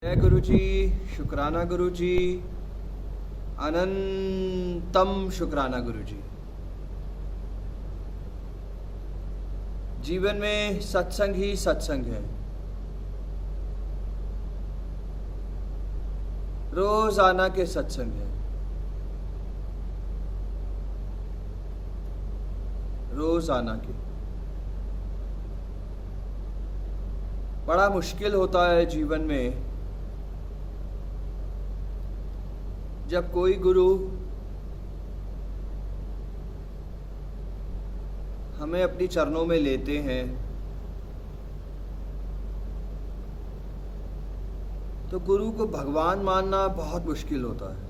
जय गुरु जी, शुक्राना गुरु जी, अनंतम शुक्राना गुरु जी। जीवन में सत्संग ही सत्संग है। रोजाना के सत्संग है, रोजाना के। बड़ा मुश्किल होता है जीवन में जब कोई गुरु हमें अपनी चरणों में लेते हैं तो गुरु को भगवान मानना बहुत मुश्किल होता है।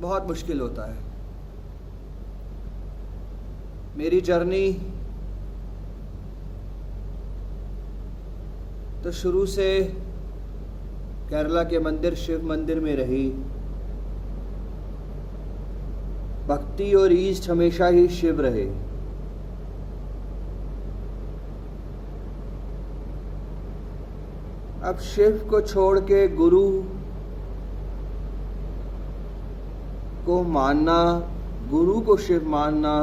बहुत मुश्किल होता है। मेरी जर्नी तो शुरू से केरला के मंदिर, शिव मंदिर में रही। भक्ति और ईष्ट हमेशा ही शिव रहे। अब शिव को छोड़ के गुरु को मानना, गुरु को शिव मानना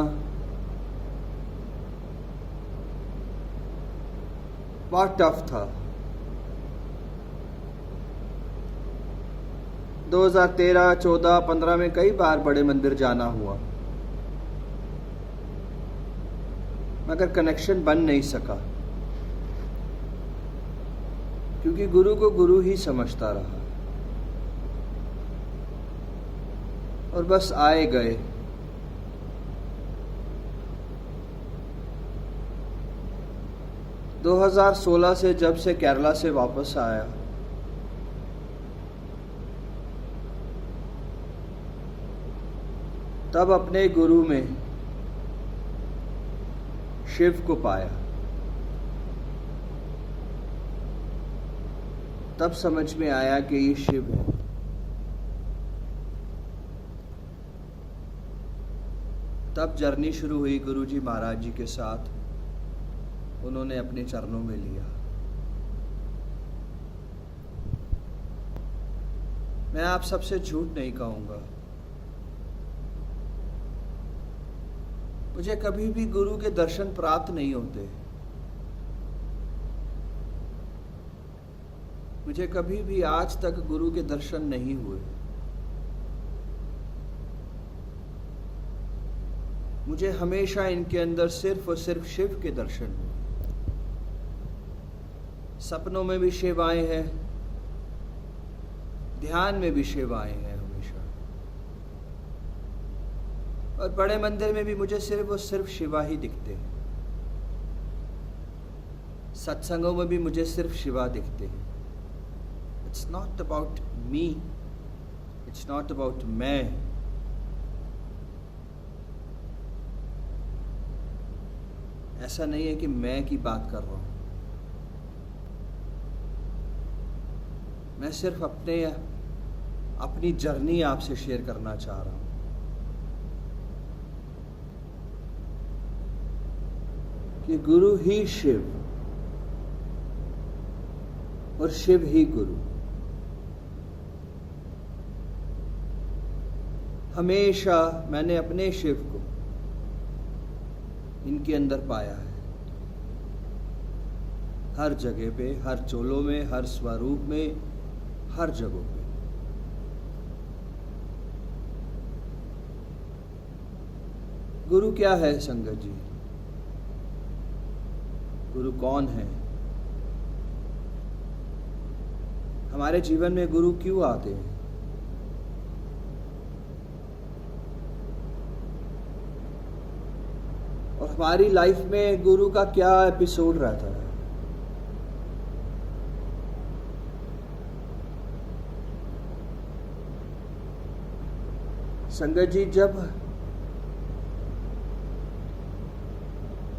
बहुत टफ था। 2013, 14, 15 में कई बार बड़े मंदिर जाना हुआ, मगर कनेक्शन बन नहीं सका क्योंकि गुरु को गुरु ही समझता रहा और बस आए गए। दो 2016 से जब से केरला से वापस आया तब अपने गुरु में शिव को पाया। तब समझ में आया कि ये शिव है। तब जर्नी शुरू हुई गुरु जी महाराज जी के साथ। उन्होंने अपने चरणों में लिया। मैं आप सबसे झूठ नहीं कहूंगा, मुझे कभी भी गुरु के दर्शन प्राप्त नहीं होते। मुझे कभी भी आज तक गुरु के दर्शन नहीं हुए। मुझे हमेशा इनके अंदर सिर्फ और सिर्फ शिव के दर्शन हुए। सपनों में भी शिव आए हैं, ध्यान में भी शिव आए हैं हमेशा, और बड़े मंदिर में भी मुझे सिर्फ और सिर्फ शिवा ही दिखते हैं। सत्संगों में भी मुझे सिर्फ शिवा दिखते हैं। It's not about me, it's not about मैं। ऐसा नहीं है कि मैं की बात कर रहा हूं। मैं सिर्फ अपनी जर्नी आपसे शेयर करना चाह रहा हूं कि गुरु ही शिव और शिव ही गुरु। हमेशा मैंने अपने शिव को इनके अंदर पाया है। हर जगह पे, हर चोलों में, हर स्वरूप में, हर जगह पे। गुरु क्या है संगत जी? गुरु कौन है? हमारे जीवन में गुरु क्यों आते हैं? और हमारी लाइफ में गुरु का क्या एपिसोड रहता है? संगत जी,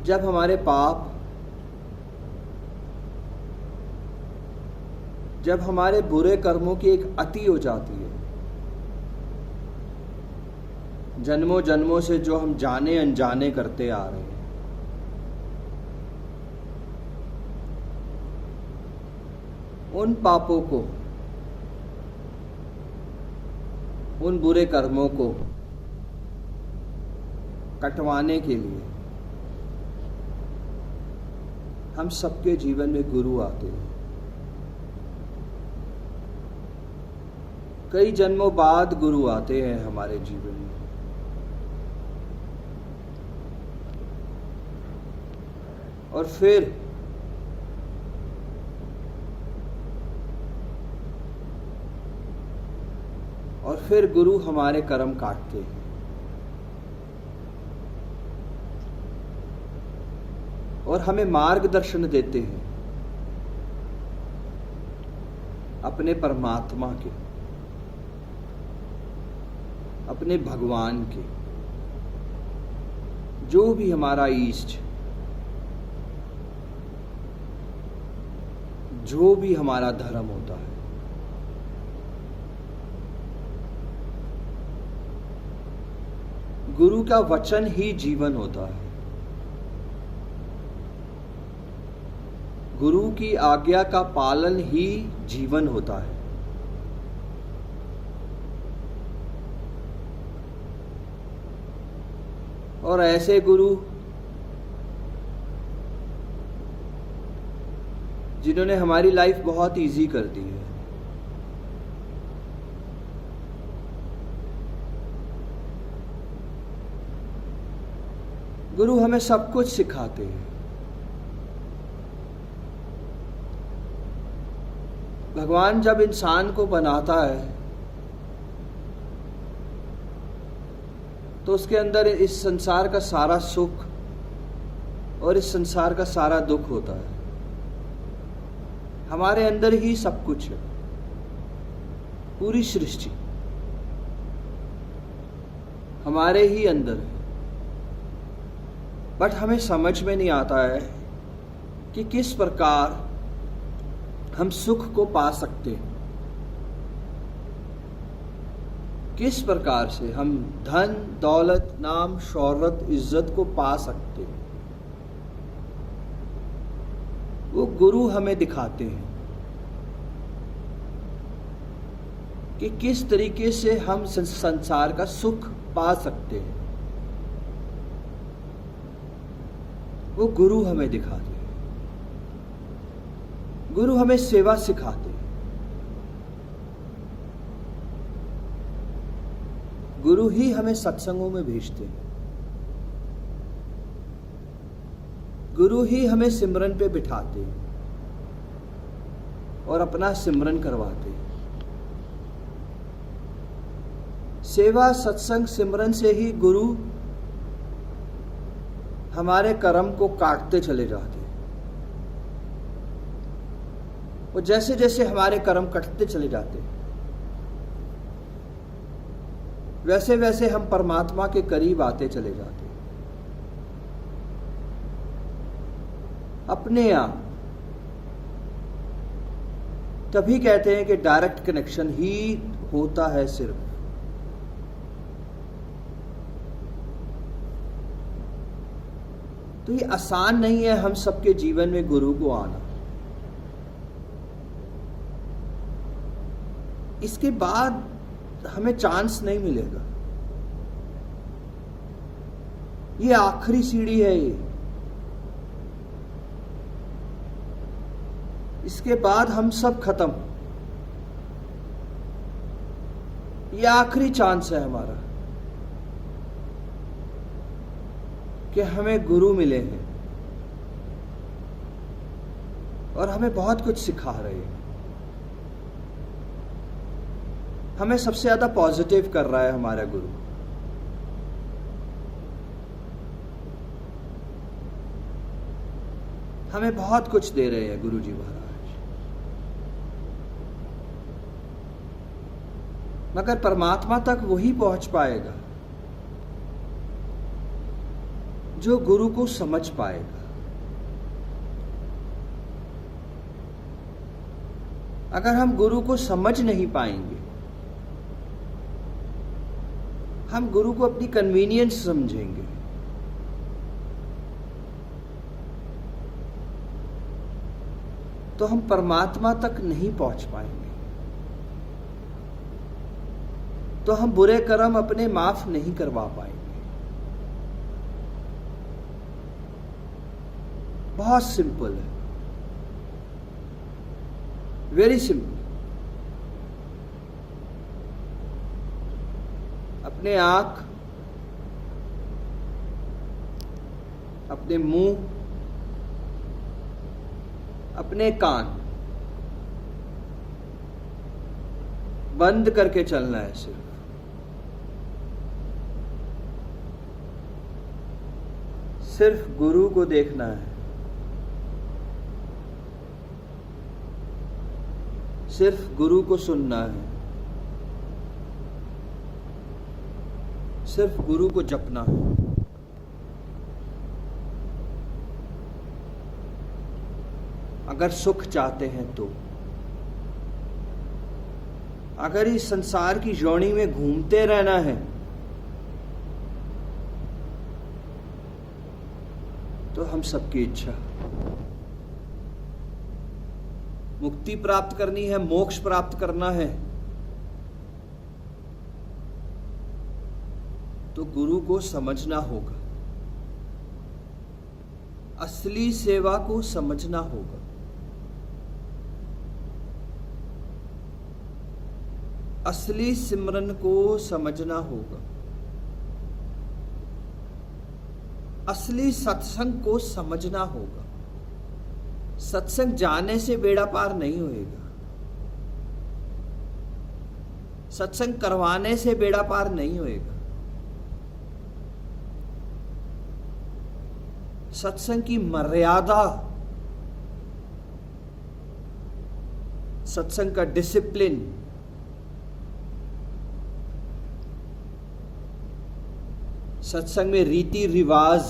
जब हमारे पाप, जब हमारे बुरे कर्मों की एक अति हो जाती है, जन्मों जन्मों से जो हम जाने अनजाने करते आ रहे हैं, उन पापों को, उन बुरे कर्मों को कटवाने के लिए हम सबके जीवन में गुरु आते हैं। कई जन्मों बाद गुरु आते हैं हमारे जीवन में। और फिर गुरु हमारे कर्म काटते हैं और हमें मार्गदर्शन देते हैं अपने परमात्मा के, अपने भगवान के, जो भी हमारा ईष्ट, जो भी हमारा धर्म होता है। गुरु का वचन ही जीवन होता है। गुरु की आज्ञा का पालन ही जीवन होता है। और ऐसे गुरु जिन्होंने हमारी लाइफ बहुत इजी कर दी है। गुरु हमें सब कुछ सिखाते हैं। भगवान जब इंसान को बनाता है तो उसके अंदर इस संसार का सारा सुख और इस संसार का सारा दुख होता है। हमारे अंदर ही सब कुछ है, पूरी सृष्टि हमारे ही अंदर है। बट हमें समझ में नहीं आता है कि किस प्रकार हम सुख को पा सकते हैं, किस प्रकार से हम धन, दौलत, नाम, शोहरत, इज्जत को पा सकते हैं। वो गुरु हमें दिखाते हैं कि किस तरीके से हम संसार का सुख पा सकते हैं। वो गुरु हमें दिखाते हैं। गुरु हमें सेवा सिखाते हैं। गुरु ही हमें सत्संगों में भेजते हैं। गुरु ही हमें सिमरन पे बिठाते हैं और अपना सिमरन करवाते हैं। सेवा, सत्संग, सिमरन से ही गुरु हमारे कर्म को काटते चले जाते हैं। और जैसे जैसे हमारे कर्म कटते चले जाते हैं, वैसे वैसे हम परमात्मा के करीब आते चले जाते हैं। अपने आप तभी कहते हैं कि डायरेक्ट कनेक्शन ही होता है सिर्फ। तो ये आसान नहीं है हम सबके जीवन में गुरु को आना। इसके बाद हमें चांस नहीं मिलेगा। ये आखिरी सीढ़ी है। ये इसके बाद हम सब खत्म। ये आखिरी चांस है हमारा कि हमें गुरु मिले हैं और हमें बहुत कुछ सिखा रहे हैं। हमें सबसे ज्यादा पॉजिटिव कर रहा है हमारा गुरु। हमें बहुत कुछ दे रहे हैं गुरु जी महाराज। मगर परमात्मा तक वही पहुंच पाएगा जो गुरु को समझ पाएगा। अगर हम गुरु को समझ नहीं पाएंगे, हम गुरु को अपनी कन्वीनियंस समझेंगे, तो हम परमात्मा तक नहीं पहुंच पाएंगे, तो हम बुरे कर्म अपने माफ नहीं करवा पाएंगे। बहुत सिंपल है, वेरी सिंपल। अपने आंख, अपने मुंह, अपने कान बंद करके चलना है। सिर्फ गुरु को देखना है, सिर्फ गुरु को सुनना है, सिर्फ गुरु को जपना है। अगर सुख चाहते हैं तो, अगर इस संसार की जोनी में घूमते रहना है तो हम सबकी इच्छा, मुक्ति प्राप्त करनी है, मोक्ष प्राप्त करना है, तो गुरु को समझना होगा, असली सेवा को समझना होगा। असली सिमरन को समझना होगा, असली सत्संग को समझना होगा। सत्संग जाने से बेड़ा पार नहीं होएगा, सत्संग करवाने से बेड़ा पार नहीं होएगा। सत्संग की मर्यादा, सत्संग का डिसिप्लिन, सत्संग में रीति रिवाज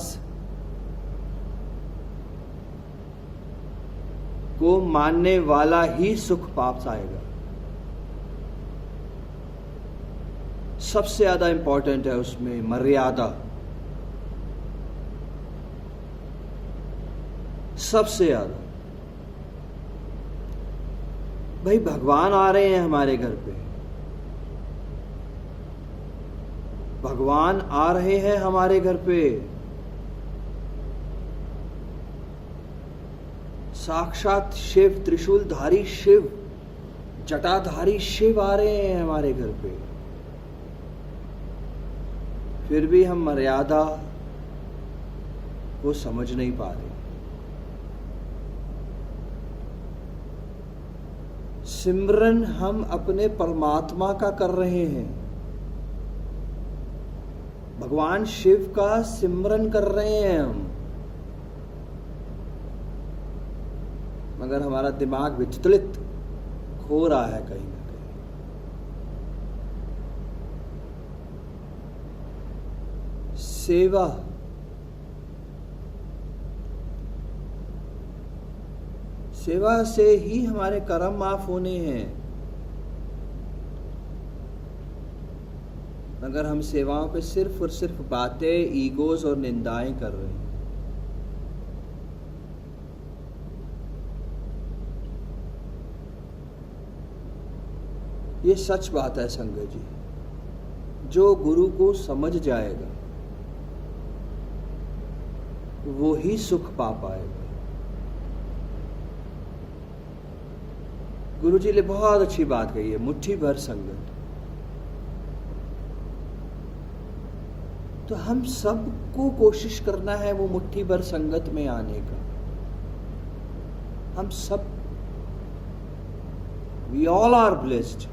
को मानने वाला ही सुख पाप आएगा। सबसे ज्यादा इंपॉर्टेंट है उसमें मर्यादा, सबसे ज्यादा। भाई भगवान आ रहे हैं हमारे घर पे, भगवान आ रहे हैं हमारे घर पे, साक्षात शिव, त्रिशूलधारी शिव, जटाधारी शिव आ रहे हैं हमारे घर पे। फिर भी हम मर्यादा को समझ नहीं पा रहे। सिमरन हम अपने परमात्मा का कर रहे हैं, भगवान शिव का सिमरन कर रहे हैं हम, मगर हमारा दिमाग विचलित हो रहा है कहीं ना कहीं। सेवा सेवा से ही हमारे कर्म माफ होने हैं, मगर हम सेवाओं पे सिर्फ और सिर्फ बातें, ईगोज और निंदाएं कर रहे हैं। ये सच बात है संगत जी, जो गुरु को समझ जाएगा वो ही सुख पा पाएगा। गुरु जी ने बहुत अच्छी बात कही है, मुट्ठी भर संगत। तो हम सबको कोशिश करना है वो मुट्ठी भर संगत में आने का। हम सब, वी ऑल आर ब्लेस्ड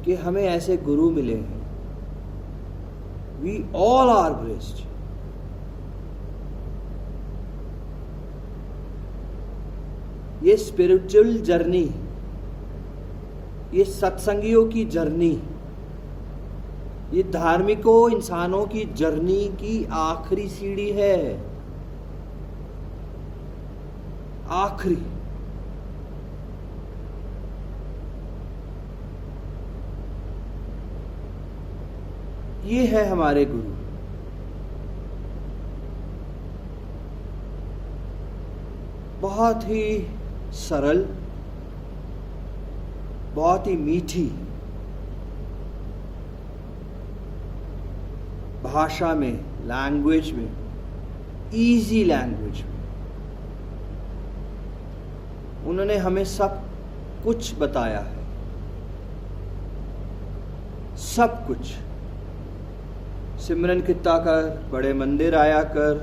कि हमें ऐसे गुरु मिले हैं। We all are blessed. ये स्पिरिचुअल जर्नी, ये सत्संगियों की जर्नी, ये धार्मिकों इंसानों की जर्नी की आखिरी सीढ़ी है, आखिरी। ये है हमारे गुरु। बहुत ही सरल, बहुत ही मीठी भाषा में, लैंग्वेज में, इजी लैंग्वेज में उन्होंने हमें सब कुछ बताया है, सब कुछ। सिमरन कित्ता कर, बड़े मंदिर आया कर,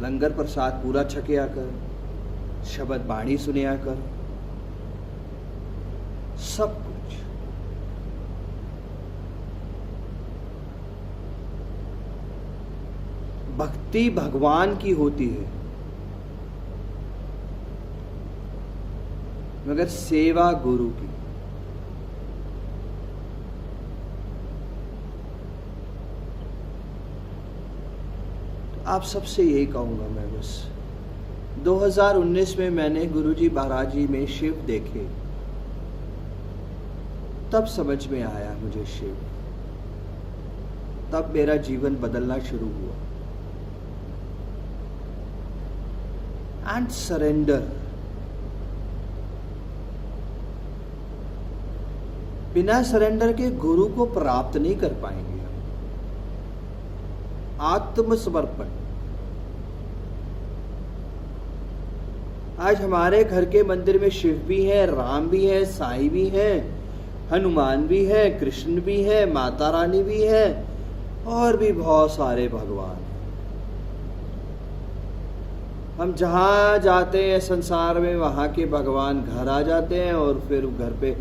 लंगर प्रसाद पूरा छकिया कर, शब्द बाणी सुनिया कर, सब कुछ। भक्ति भगवान की होती है, मगर सेवा गुरु की। तो आप सबसे यही कहूंगा मैं बस, 2019 में मैंने गुरुजी महाराज जी में शिव देखे, तब समझ में आया मुझे शिव, तब मेरा जीवन बदलना शुरू हुआ। एंड सरेंडर, बिना सरेंडर के गुरु को प्राप्त नहीं कर पाएंगे हम। आत्मसमर्पण। आज हमारे घर के मंदिर में शिव भी है, राम भी है, साईं भी है, हनुमान भी है, कृष्ण भी है, माता रानी भी है, और भी बहुत सारे भगवान हैं। हम जहां जाते हैं संसार में, वहां के भगवान घर आ जाते हैं, और फिर घर पे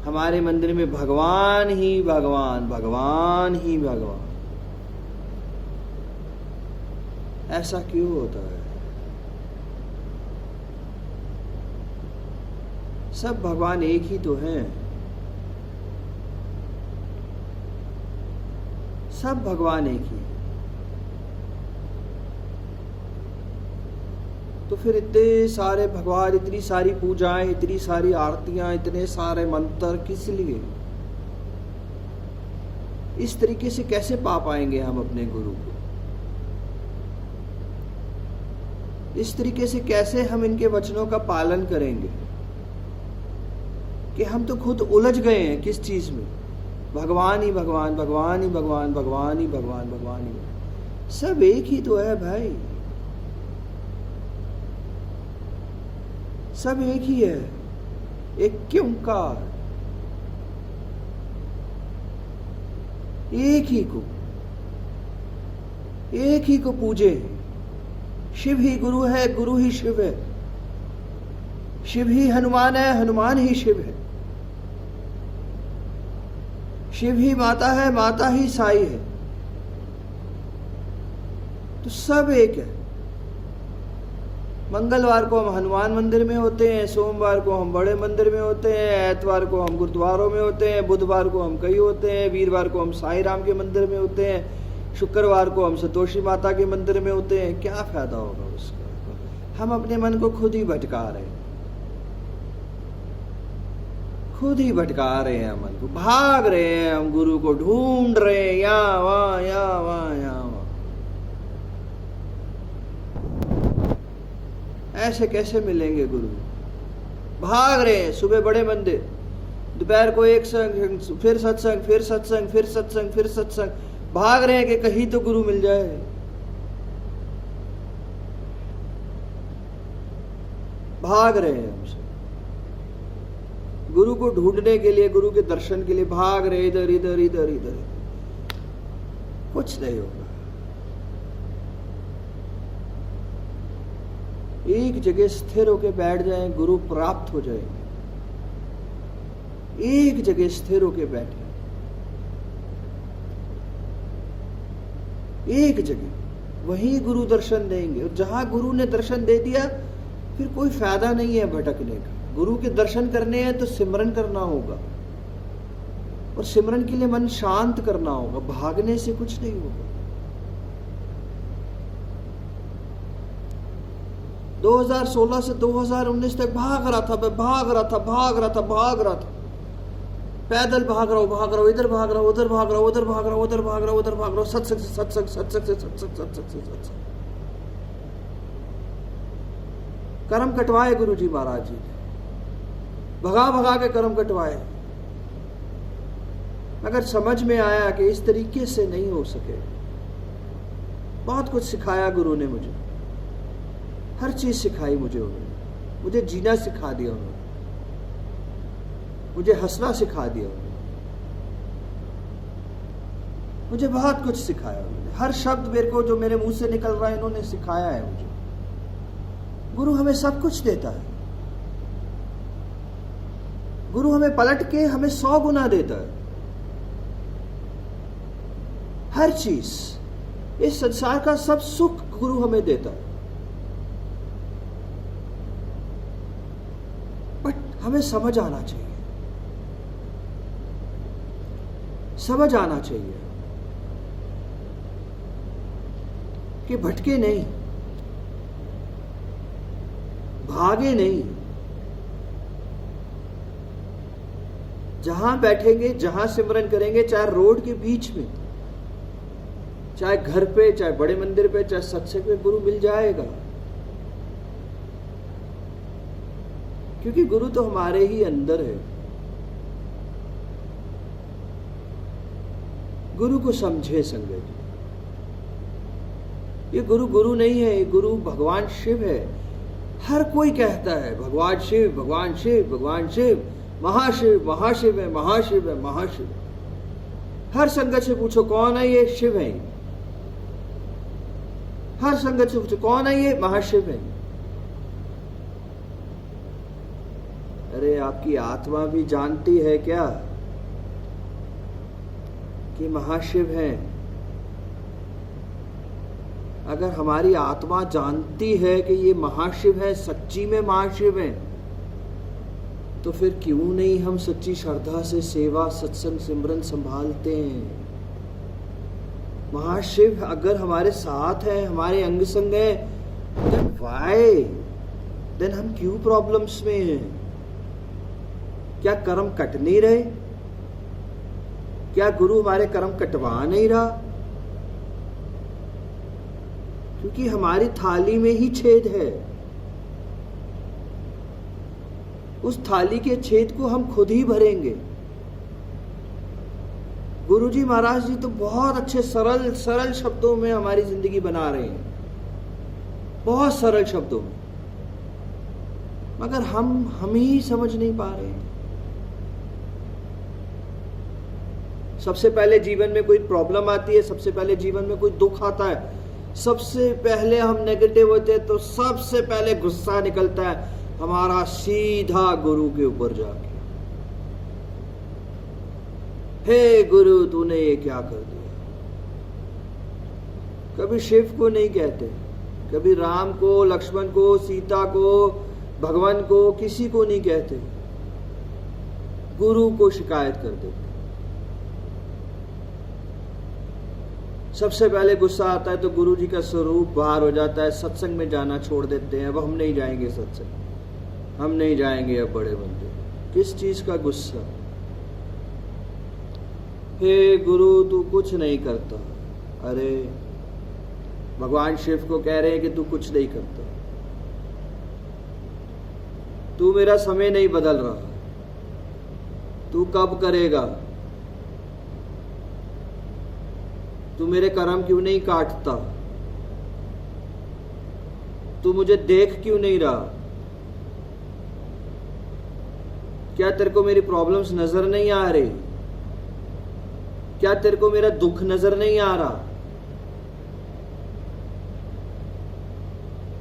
हमारे मंदिर में भगवान ही भगवान, भगवान ही भगवान। ऐसा क्यों होता है? सब भगवान एक ही तो हैं, सब भगवान एक ही। तो फिर इतने सारे भगवान, इतनी सारी पूजाएं, इतनी सारी आरतियां, इतने सारे मंत्र किस लिए? इस तरीके से कैसे पा पाएंगे हम अपने गुरु को? इस तरीके से कैसे हम इनके वचनों का पालन करेंगे कि हम तो खुद उलझ गए हैं किस चीज में? भगवान ही भगवान, भगवान ही भगवान, भगवान ही भगवान, भगवान ही। सब एक ही तो है भाई, सब एक ही है, एक ओंकार, एक ही को पूजे। शिव ही गुरु है, गुरु ही शिव है, शिव ही हनुमान है, हनुमान ही शिव है, शिव ही माता है, माता ही साई है। तो सब एक है। मंगलवार को हम हनुमान मंदिर में होते हैं, सोमवार को हम बड़े मंदिर में होते हैं, एतवार को हम गुरुद्वारों में होते हैं, बुधवार को हम कहीं होते हैं, वीरवार को हम साईं राम के मंदिर में होते हैं, शुक्रवार को हम सतोषी माता के मंदिर में होते हैं। क्या फायदा होगा उसका? हम अपने मन को खुद ही भटका रहे हैं, खुद ही भटका रहे हैं मन को, भाग रहे हैं हम, गुरु को ढूंढ रहे हैं, यहाँ वहां, यहाँ वहां, यहाँ वहां। ऐसे कैसे मिलेंगे गुरु? भाग रहे हैं, सुबह बड़े मंदिर, दोपहर को एक संग, फिर सत्संग, फिर सत्संग, फिर सत्संग, फिर सत्संग। भाग रहे हैं कि कहीं तो गुरु मिल जाए। भाग रहे हैं हमसे, गुरु को ढूंढने के लिए, गुरु के दर्शन के लिए भाग रहे, इधर इधर इधर इधर। कुछ नहीं होगा। एक जगह स्थिर होकर बैठ जाएं, गुरु प्राप्त हो जाएंगे। एक जगह स्थिर होकर बैठे, एक जगह, वहीं गुरु दर्शन देंगे। और जहां गुरु ने दर्शन दे दिया, फिर कोई फायदा नहीं है भटकने का। गुरु के दर्शन करने हैं तो सिमरन करना होगा, और सिमरन के लिए मन शांत करना होगा, भागने से कुछ नहीं होगा। 2016 से 2019 तक भाग रहा था, भाग रहा था, पैदल भाग रहा हूं, इधर भाग रहा हूं, उधर भाग रहा हूं, उधर भाग रहा हूं, उधर भाग रहा हूं, उधर भाग रहा हूं, सत्संग से सत्संग, सत्संग से सत्संग, सत्संग से सत्संग। कर्म कटवाए गुरु जी महाराज जी ने, भगा भगा के कर्म कटवाए, मगर समझ में आया कि इस तरीके से नहीं हो सके। बहुत कुछ सिखाया गुरु ने मुझे, हर चीज सिखाई मुझे उन्होंने, मुझे जीना सिखा दिया उन्होंने, मुझे हंसना सिखा दिया उन्होंने, मुझे बहुत कुछ सिखाया उन्होंने। हर शब्द मेरे को जो मेरे मुंह से निकल रहा है इन्होंने सिखाया है मुझे। गुरु हमें सब कुछ देता है, गुरु हमें पलट के हमें 100 गुना देता है। हर चीज, इस संसार का सब सुख गुरु हमें देता है, बट हमें समझ आना चाहिए, समझ आना चाहिए कि भटके नहीं, भागे नहीं। जहां बैठेंगे, जहां सिमरन करेंगे, चाहे रोड के बीच में, चाहे घर पे, चाहे बड़े मंदिर पे, चाहे सत्संग में, गुरु मिल जाएगा। क्योंकि गुरु तो हमारे ही अंदर है। गुरु को समझे संगत जी, ये गुरु गुरु नहीं है, ये गुरु भगवान शिव है। हर कोई कहता है भगवान शिव, भगवान शिव, भगवान शिव, महाशिव, महाशिव है, महाशिव है, महाशिव। हर संगत से पूछो कौन है ये? शिव है। हर संगत से पूछो कौन है ये? महाशिव है। अरे आपकी आत्मा भी जानती है क्या कि महाशिव है? अगर हमारी आत्मा जानती है कि ये महाशिव है, सच्ची में महाशिव है, तो फिर क्यों नहीं हम सच्ची श्रद्धा से सेवा, सत्संग, सिमरन संभालते हैं? महाशिव अगर हमारे साथ है, हमारे अंग संग है, then why? then हम क्यों प्रॉब्लम्स में हैं? क्या कर्म कट नहीं रहे? क्या गुरु हमारे कर्म कटवा नहीं रहा? क्योंकि हमारी थाली में ही छेद है। उस थाली के छेद को हम खुद ही भरेंगे। गुरुजी महाराज जी तो बहुत अच्छे सरल सरल शब्दों में हमारी जिंदगी बना रहे हैं, बहुत सरल शब्दों में, मगर हम ही समझ नहीं पा रहे हैं। सबसे पहले जीवन में कोई प्रॉब्लम आती है, सबसे पहले जीवन में कोई दुख आता है, सबसे पहले हम नेगेटिव होते हैं, तो सबसे पहले गुस्सा निकलता है हमारा सीधा गुरु के ऊपर जाके, हे गुरु तूने ये क्या कर दिया। कभी शिव को नहीं कहते, कभी राम को, लक्ष्मण को, सीता को, भगवान को, किसी को नहीं कहते, गुरु को शिकायत कर देते। सबसे पहले गुस्सा आता है तो गुरु जी का स्वरूप बाहर हो जाता है, सत्संग में जाना छोड़ देते हैं। अब हम नहीं जाएंगे सत्संग, हम नहीं जाएंगे अब बड़े मंदिर। किस चीज का गुस्सा? हे गुरु तू कुछ नहीं करता। अरे भगवान शिव को कह रहे हैं कि तू कुछ नहीं करता, तू मेरा समय नहीं बदल रहा, तू कब करेगा? तू मेरे कर्म क्यों नहीं काटता? तू मुझे देख क्यों नहीं रहा? क्या तेरे को मेरी प्रॉब्लम्स नजर नहीं आ रही? क्या तेरे को मेरा दुख नजर नहीं आ रहा?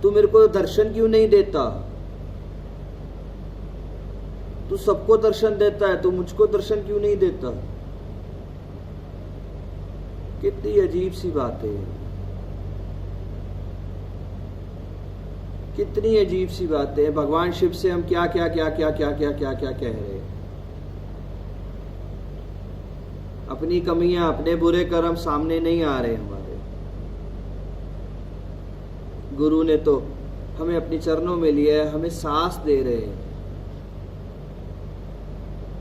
तू मेरे को दर्शन क्यों नहीं देता? तू सबको दर्शन देता है, तू मुझको दर्शन क्यों नहीं देता? कितनी अजीब सी बात है, कितनी अजीब सी बात है। भगवान शिव से हम क्या क्या क्या क्या क्या क्या क्या क्या कह रहे हैं। अपनी कमियां, अपने बुरे कर्म सामने नहीं आ रहे हमारे। गुरु ने तो हमें अपने चरणों में लिया है, हमें सांस दे रहे हैं,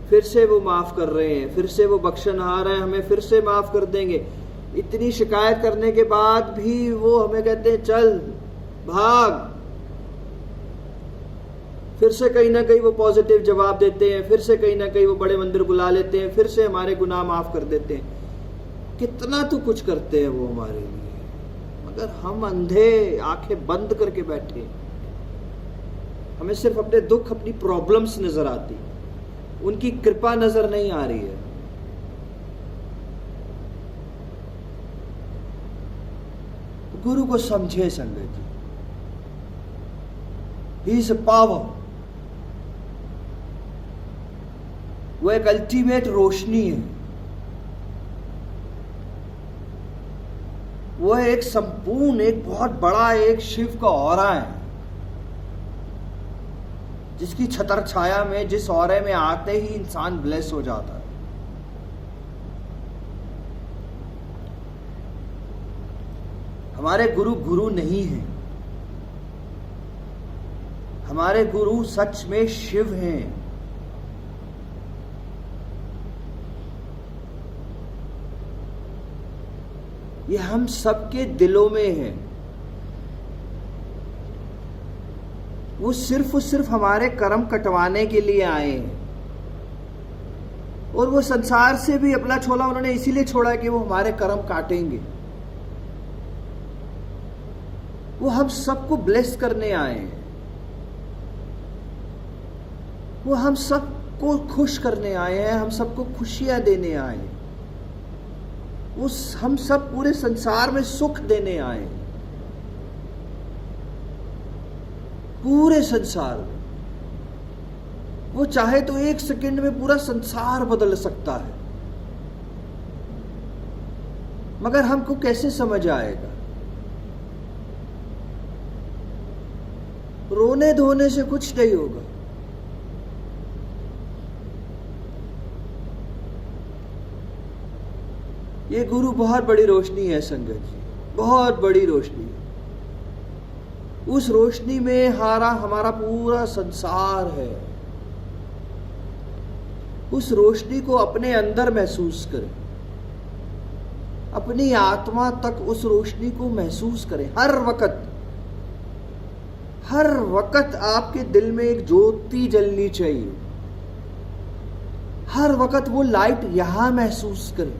फिर से वो माफ कर रहे हैं, फिर से वो बख्शनहार है, हमें फिर से माफ कर देंगे। इतनी शिकायत करने के बाद भी वो हमें कहते हैं चल भाग, फिर से कहीं ना कहीं वो पॉजिटिव जवाब देते हैं, फिर से कहीं ना कहीं वो बड़े मंदिर बुला लेते हैं, फिर से हमारे गुनाह माफ कर देते हैं। कितना तो कुछ करते हैं वो हमारे लिए, मगर हम अंधे आंखें बंद करके बैठे। हमें सिर्फ अपने दुख, अपनी प्रॉब्लम्स नजर आती, उनकी कृपा नजर नहीं आ रही है। गुरु को समझे संगत जी, ही इज अ पावर। वो एक अल्टीमेट रोशनी है, वो एक संपूर्ण, एक बहुत बड़ा एक शिव का औरा है, जिसकी छतर छाया में, जिस औरे में आते ही इंसान ब्लेस हो जाता है। हमारे गुरु गुरु नहीं हैं, हमारे गुरु सच में शिव हैं। ये हम सबके दिलों में है। वो सिर्फ हमारे कर्म कटवाने के लिए आए हैं, और वो संसार से भी अपना छोला उन्होंने इसीलिए छोड़ा कि वो हमारे कर्म काटेंगे। वो हम सबको ब्लेस करने आए हैं, वो हम सबको खुश करने आए हैं, हम सबको खुशियां देने आए हैं, हम सब पूरे संसार में सुख देने आए हैं, पूरे संसार में। वो चाहे तो एक सेकंड में पूरा संसार बदल सकता है, मगर हमको कैसे समझ आएगा? रोने धोने से कुछ नहीं होगा। ये गुरु बहुत बड़ी रोशनी है संगत जी, बहुत बड़ी रोशनी है। उस रोशनी में हमारा पूरा संसार है। उस रोशनी को अपने अंदर महसूस करें, अपनी आत्मा तक उस रोशनी को महसूस करें। हर वक्त आपके दिल में एक ज्योति जलनी चाहिए। हर वक्त वो लाइट यहां महसूस करें।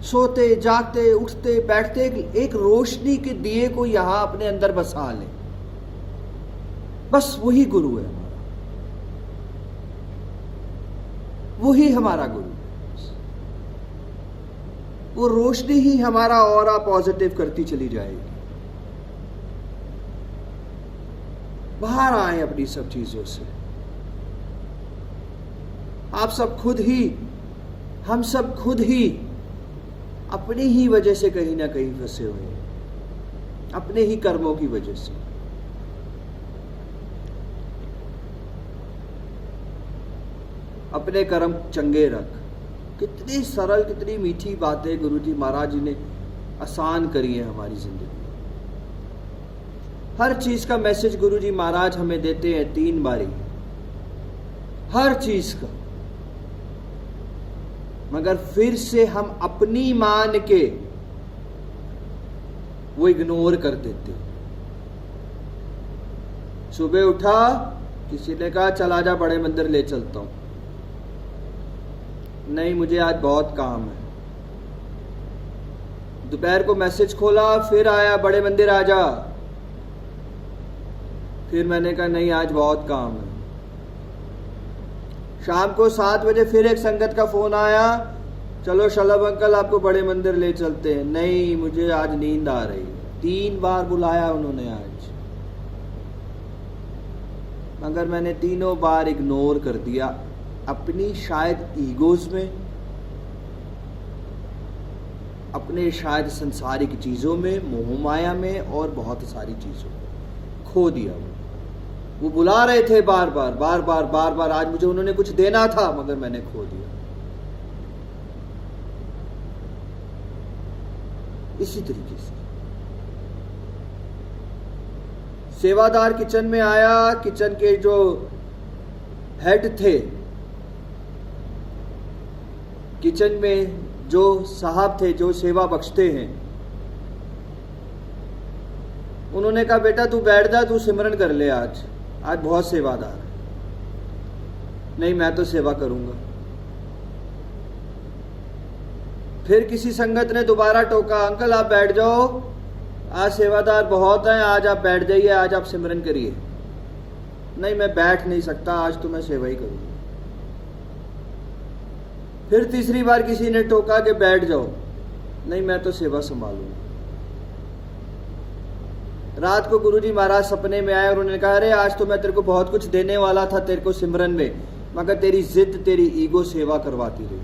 सोते जागते उठते बैठते एक रोशनी के दिए को यहां अपने अंदर बसा लें। बस वही गुरु है हमारा, वही हमारा गुरु है। वो रोशनी ही हमारा ऑरा पॉजिटिव करती चली जाएगी। बाहर आए अपनी सब चीजों से। आप सब खुद ही, हम सब खुद ही अपनी ही वजह से कहीं ना कहीं फंसे हुए हैं, अपने ही कर्मों की वजह से। अपने कर्म चंगे रख। कितनी सरल, कितनी मीठी बातें गुरुजी महाराज जी ने आसान करी है हमारी जिंदगी। हर चीज का मैसेज गुरुजी महाराज हमें देते हैं 3 बारी, हर चीज का, मगर फिर से हम अपनी मान के वो इग्नोर कर देते। सुबह उठा, किसी ने कहा चला जा बड़े मंदिर ले चलता हूं, नहीं मुझे आज बहुत काम है। दोपहर को मैसेज खोला, फिर आया बड़े मंदिर आ जा, फिर मैंने कहा नहीं आज बहुत काम है। शाम को 7 बजे फिर एक संगत का फोन आया, चलो शलभ अंकल आपको बड़े मंदिर ले चलते हैं, नहीं मुझे आज नींद आ रही है। 3 बार बुलाया उन्होंने आज, मगर मैंने तीनों बार इग्नोर कर दिया। अपनी शायद ईगोज में, अपने शायद संसारिक चीजों में, मोह माया में और बहुत सारी चीजों में खो दिया। वो बुला रहे थे बार बार, आज मुझे उन्होंने कुछ देना था मगर मैंने खो दिया। इसी तरीके से सेवादार किचन में आया, किचन के जो हेड थे, किचन में जो साहब थे, जो सेवा बख्शते हैं, उन्होंने कहा बेटा तू बैठ जा, तू सिमरन कर ले आज। आज बहुत सेवादार है, नहीं मैं तो सेवा करूंगा। फिर किसी संगत ने दोबारा टोका, अंकल आप बैठ जाओ, आज सेवादार बहुत हैं, आज आप बैठ जाइए, आज आप सिमरन करिए। नहीं मैं बैठ नहीं सकता, आज तो मैं सेवा ही करूंगा। फिर तीसरी बार किसी ने टोका कि बैठ जाओ, नहीं मैं तो सेवा संभालूंगा। रात को गुरुजी महाराज सपने में आए और उन्होंने कहा, अरे आज तो मैं तेरे को बहुत कुछ देने वाला था तेरे को सिमरन में, मगर तेरी जिद, तेरी ईगो सेवा करवाती रही।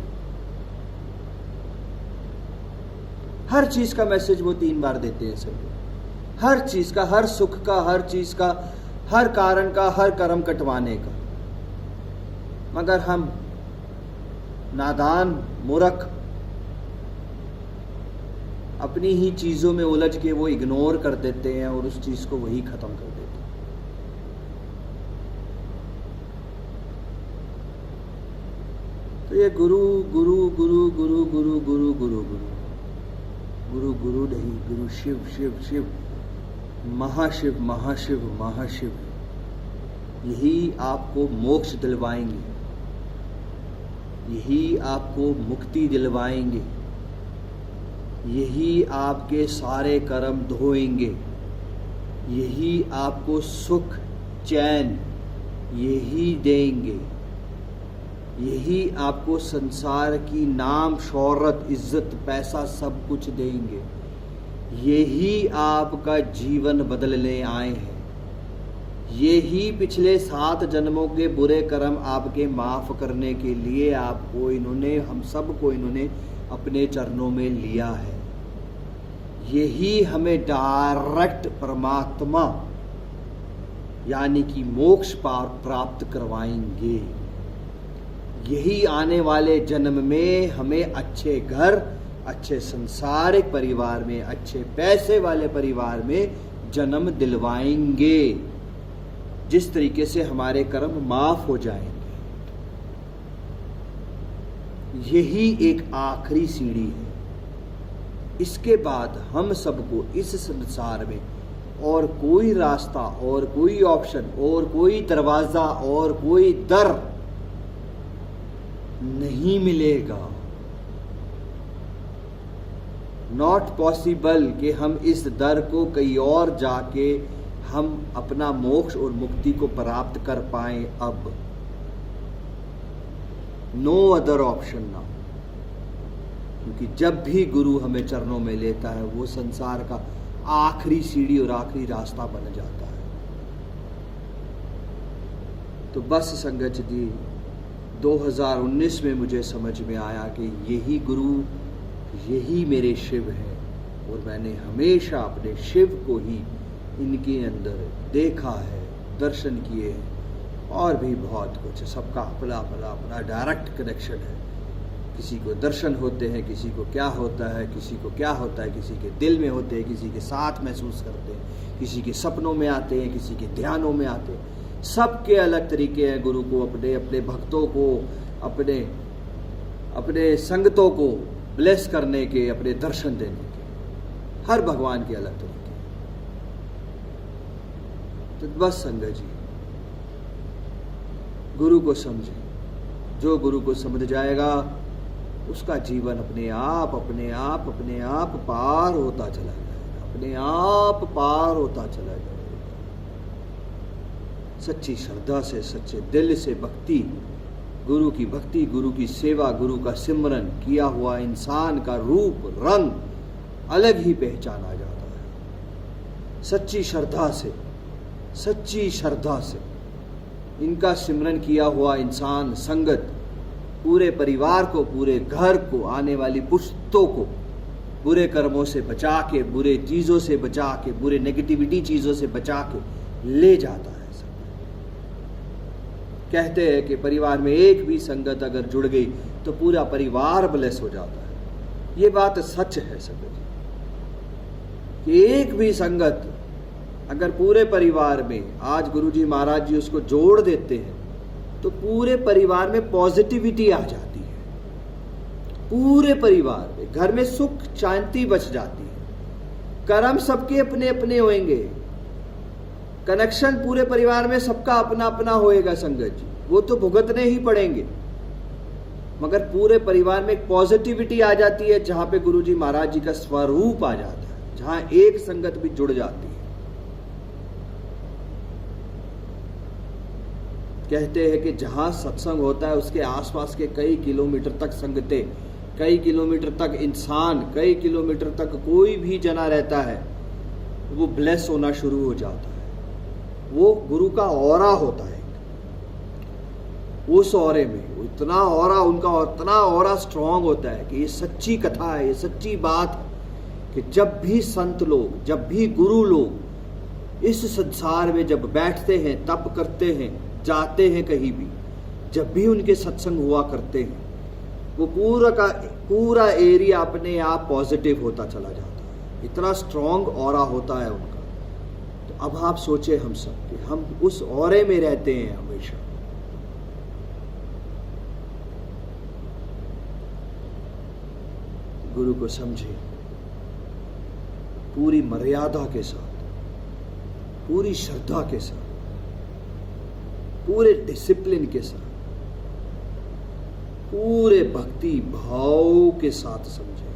हर चीज का मैसेज वो 3 बार देते हैं सब, हर चीज का, हर सुख का, हर चीज का, हर कारण का, हर कर्म कटवाने का। मगर हम नादान मूर्ख अपनी ही चीजों में उलझ के वो इग्नोर कर देते हैं और उस चीज को वही खत्म कर देते हैं। तो ये गुरु गुरु गुरु गुरु गुरु गुरु गुरु गुरु गुरु गुरु नहीं, गुरु शिव शिव शिव, महाशिव महाशिव महाशिव, यही आपको मोक्ष दिलवाएंगे, यही आपको मुक्ति दिलवाएंगे, यही आपके सारे कर्म धोएंगे, यही आपको सुख चैन यही देंगे, यही आपको संसार की नाम शोहरत इज्जत पैसा सब कुछ देंगे, यही आपका जीवन बदलने आए हैं, यही पिछले 7 जन्मों के बुरे कर्म आपके माफ करने के लिए आपको इन्होंने, हम सबको इन्होंने अपने चरणों में लिया है। यही हमें डायरेक्ट परमात्मा यानी कि मोक्ष पार प्राप्त करवाएंगे। यही आने वाले जन्म में हमें अच्छे घर, अच्छे संसारिक परिवार में, अच्छे पैसे वाले परिवार में जन्म दिलवाएंगे, जिस तरीके से हमारे कर्म माफ हो जाएंगे। यही एक आखिरी सीढ़ी है। इसके बाद हम सबको इस संसार में और कोई रास्ता और कोई ऑप्शन और कोई दरवाजा और कोई दर नहीं मिलेगा। नॉट पॉसिबल कि हम इस दर को कहीं और जाके हम अपना मोक्ष और मुक्ति को प्राप्त कर पाएं। अब नो अदर ऑप्शन नाउ, क्योंकि जब भी गुरु हमें चरणों में लेता है वो संसार का आखिरी सीढ़ी और आखिरी रास्ता बन जाता है। तो बस संगत जी 2019 में मुझे समझ में आया कि यही गुरु, यही मेरे शिव हैं, और मैंने हमेशा अपने शिव को ही इनके अंदर देखा है, दर्शन किए हैं, और भी बहुत कुछ। सबका अपना अपना अपना डायरेक्ट कनेक्शन है। किसी को दर्शन होते हैं, किसी को क्या होता है, किसी को क्या होता है, किसी के दिल में होते हैं, किसी के साथ महसूस करते हैं, किसी के सपनों में आते हैं, किसी के ध्यानों में आते हैं। सबके अलग तरीके हैं गुरु को अपने अपने भक्तों को, अपने अपने संगतों को ब्लेस करने के, अपने दर्शन देने के। हर भगवान के अलग तरीके। तो बस संगत जी गुरु को समझे। जो गुरु को समझ जाएगा उसका जीवन अपने आप अपने आप अपने आप पार होता चला जाएगा, अपने आप पार होता चला जाएगा। सच्ची श्रद्धा से, सच्चे दिल से भक्ति, गुरु की भक्ति, गुरु की सेवा, गुरु का सिमरन किया हुआ इंसान का रूप रंग अलग ही पहचाना जाता है। सच्ची श्रद्धा से, सच्ची श्रद्धा से इनका सिमरन किया हुआ इंसान, संगत पूरे परिवार को, पूरे घर को, आने वाली पुश्तों को बुरे कर्मों से बचा के, बुरे चीज़ों से बचा के, बुरे नेगेटिविटी चीज़ों से बचा के ले जाता है। कहते हैं कि परिवार में एक भी संगत अगर जुड़ गई तो पूरा परिवार ब्लेस हो जाता है। ये बात सच है संगत जी, कि एक भी संगत अगर पूरे परिवार में, आज गुरुजी महाराज जी उसको जोड़ देते हैं तो पूरे परिवार में पॉजिटिविटी आ जाती है। पूरे परिवार में, घर में सुख शांति बच जाती है। कर्म सबके अपने अपने होंगे, कनेक्शन पूरे परिवार में सबका अपना अपना होएगा संगत जी, वो तो भुगतने ही पड़ेंगे, मगर पूरे परिवार में एक पॉजिटिविटी आ जाती है जहां पे गुरुजी महाराज जी का स्वरूप आ जाता है, जहां एक संगत भी जुड़ जाती है। कहते हैं कि जहां सत्संग होता है उसके आसपास के कई किलोमीटर तक संगतें, कई किलोमीटर तक इंसान, कई किलोमीटर तक कोई भी जना रहता है, वो ब्लेस होना शुरू हो जाता है। वो गुरु का ऑरा होता है। उस ऑरे में इतना ऑरा, उनका इतना ऑरा स्ट्रांग होता है कि ये सच्ची कथा है, ये सच्ची बात है कि जब भी संत लोग, जब भी गुरु लोग इस संसार में जब बैठते हैं, तप करते हैं, जाते हैं कहीं भी, जब भी उनके सत्संग हुआ करते हैं, वो पूरा का पूरा एरिया अपने आप पॉजिटिव होता चला जाता है। इतना स्ट्रांग ऑरा होता है उनका। तो अब आप सोचे हम सब कि हम उस ऑरे में रहते हैं हमेशा। गुरु को समझे पूरी मर्यादा के साथ, पूरी श्रद्धा के साथ, पूरे डिसिप्लिन के साथ, पूरे भक्ति भाव के साथ समझे।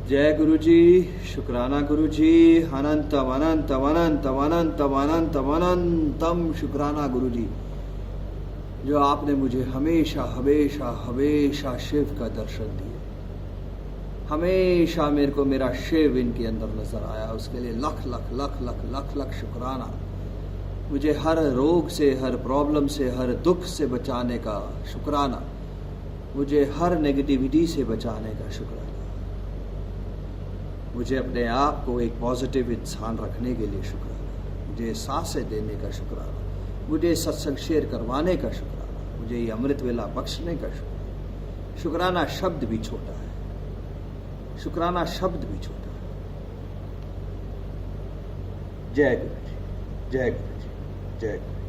जय गुरु जी, शुक्राना गुरु जी, अनंतम अनंतम अनंतम अनंतम अनंतम अनंतम शुक्राना गुरु जी, जो आपने मुझे हमेशा हमेशा हमेशा शिव का दर्शन दिया। हमेशा मेरे को मेरा शिव इनके अंदर नजर आया, उसके लिए लख लख लख लख लख लख शुक्राना। मुझे हर रोग से, हर प्रॉब्लम से, हर दुख से बचाने का शुक्राना। मुझे हर नेगेटिविटी से बचाने का शुक्राना। मुझे अपने आप को एक पॉजिटिव इंसान रखने के लिए शुक्राना। मुझे सांसें देने का शुक्राना। मुझे सत्संग शेयर करवाने का शुक्राना। मुझे ये अमृत वेला बख्शने का शुक्राना। शुक्राना शब्द भी छोटा है, शुक्राना शब्द भी छोटा है। जय गुरु जी, जय गुरु जी, जय गुरु जी।